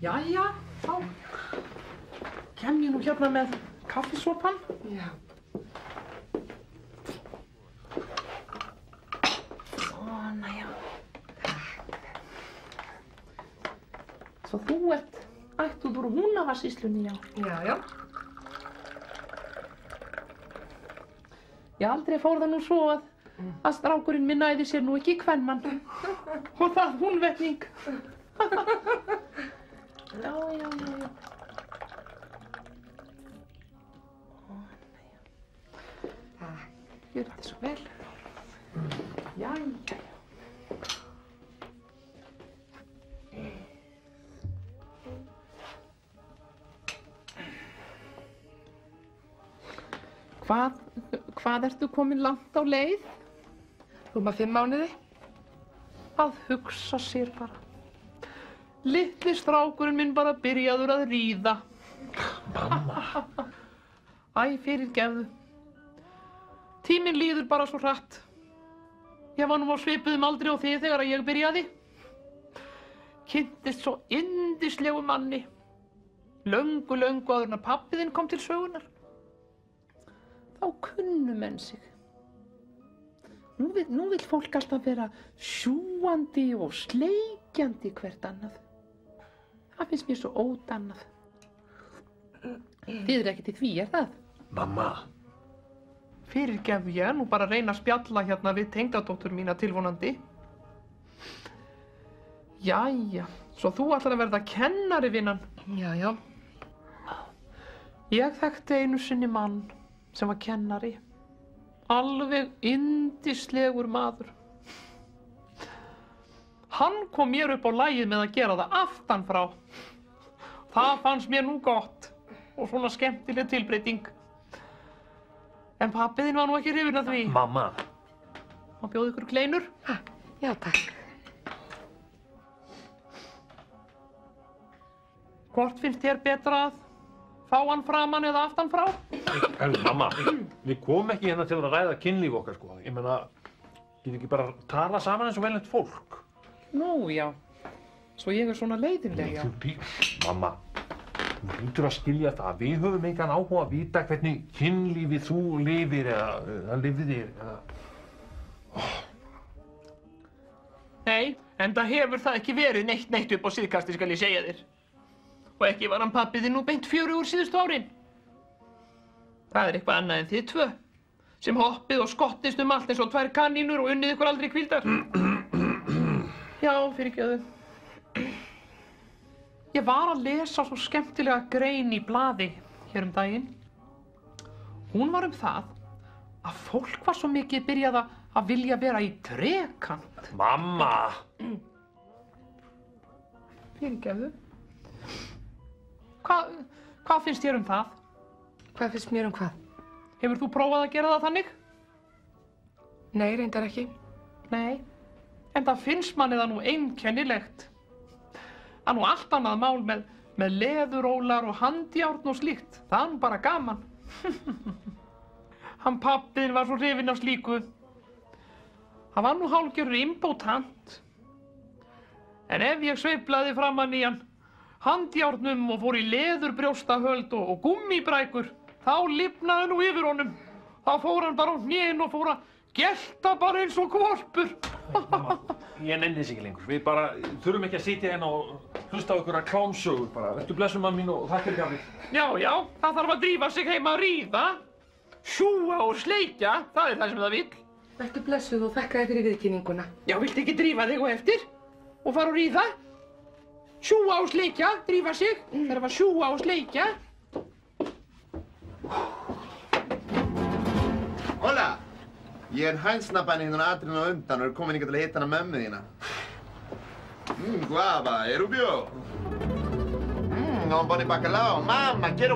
Jæja, þá kem ég nú hérna með kaffisopann. Já. Svona, já. Svo þú ert ættuð úr Húnavatnssýslunni, já. Já. Ég aldrei fór það nú svo að strákurinn minn næði sér nú ekki kvenmann. Og það húnvetning. Já. Gjör þetta svo vel. Jæja. Hvað ertu komin langt á leið? Rúma 5 mánuði. Að hugsa sér bara. Litli strákurinn minn bara byrjaður að ríða. Mamma. Æ, fyrirgefðu. Tíminn líður bara svo hratt. Ég var nú á svipuðum aldri á þig þegar ég byrjaði. Kynntist svo yndislegu manni. Löngu áður en að pabbi þinn kom til sögunar. Þá kunnu menn sig. Nú vill fólk alltaf vera sjúgandi og sleikjandi hvert annað. Það finnst mér svo ódannað. Þið ekkert í því, það? Mamma. Fyrirgefðu ég nú bara að reyna að spjalla hérna við tengdadóttur mína tilvonandi. Jæja, svo þú ætlar að verða kennari, vinnan. Já. Ég þekkti einu sinni mann sem var kennari. Alveg yndislegur maður. Hann kom mér upp á lagið með að gera það aftan frá. Það fannst mér nú gott og svona skemmtileg tilbreyting. En pabbi þinn var nú ekki hrifinn af því. Mamma. Má bjóða ykkur kleinur? Já, takk. Hvort finnst þér betra að fá hann framan eða aftan frá? Mamma, við komum ekki hérna til að ræða kynlíf okkar, sko. Ég meina, getur ekki bara að tala saman eins og velnett fólk? Nú, já. Svo ég svona leiðinleg, já. Mamma, þú hlýtur að skilja það. Við höfum engan áhuga að vita hvernig kynlífið þú lifir eða lifðir eða... Nei, enda hefur það ekki verið neitt upp á síðkasti, skal ég segja þér. Og ekki var hann pabbi þinn nú beint 4 úr síðustu árin. Það eitthvað annað en þið 2, sem hoppið og skottist allt eins og 2 kanínur og unnið ykkur aldrei hvíldar. Já, fyrirgefðu. Ég var að lesa svo skemmtilega grein í blaði hér daginn. Hún var það að fólk var svo mikið byrjað að vilja vera í trekant. Mamma! Fyrirgefðu. Hvað finnst þér það? Hvað finnst mér hvað? Hefur þú prófað að gera það þannig? Nei, reyndar ekki. Nei, en það finnst manni það nú einkennilegt. Það nú allt annað mál með leðurólar og handjárn og slíkt. Það nú bara gaman. Hann pabbiðinn var svo hrifinn af slíku. Það var nú hálfgerður impotant. En ef ég sveiflaði framan í hann handjárnum og fór í leðurbrjóstahöld og gummibrækur, þá lifnaði nú yfir honum. Þá fór hann bara á hnén og fór að gelta bara eins og hvolpur. Mamma, ég nenni þess ekki lengur. Við bara þurfum ekki að sitja hérna og hlusta á einhverja klámsögur bara. Vertu blessuð, mamma mín, og þakka fyrir kaffi. Já, það þarf að drífa sig heima að ríða, sjúga og sleikja, það það sem það vill. Vertu blessuð og þakka þér fyrir viðkynninguna. Já, viltu ekki drífa þig og eftir og fara að ríða? Sjúga og sleikja, drífa sig. Það þarf að sjúga og sleikja. Hola! Ég hænsnabbanni hérna atriðin á undan og komin hingað til að hitta hana mömmu þína. Guava, è Rubio. Un buon bacalao. Mamma, quiero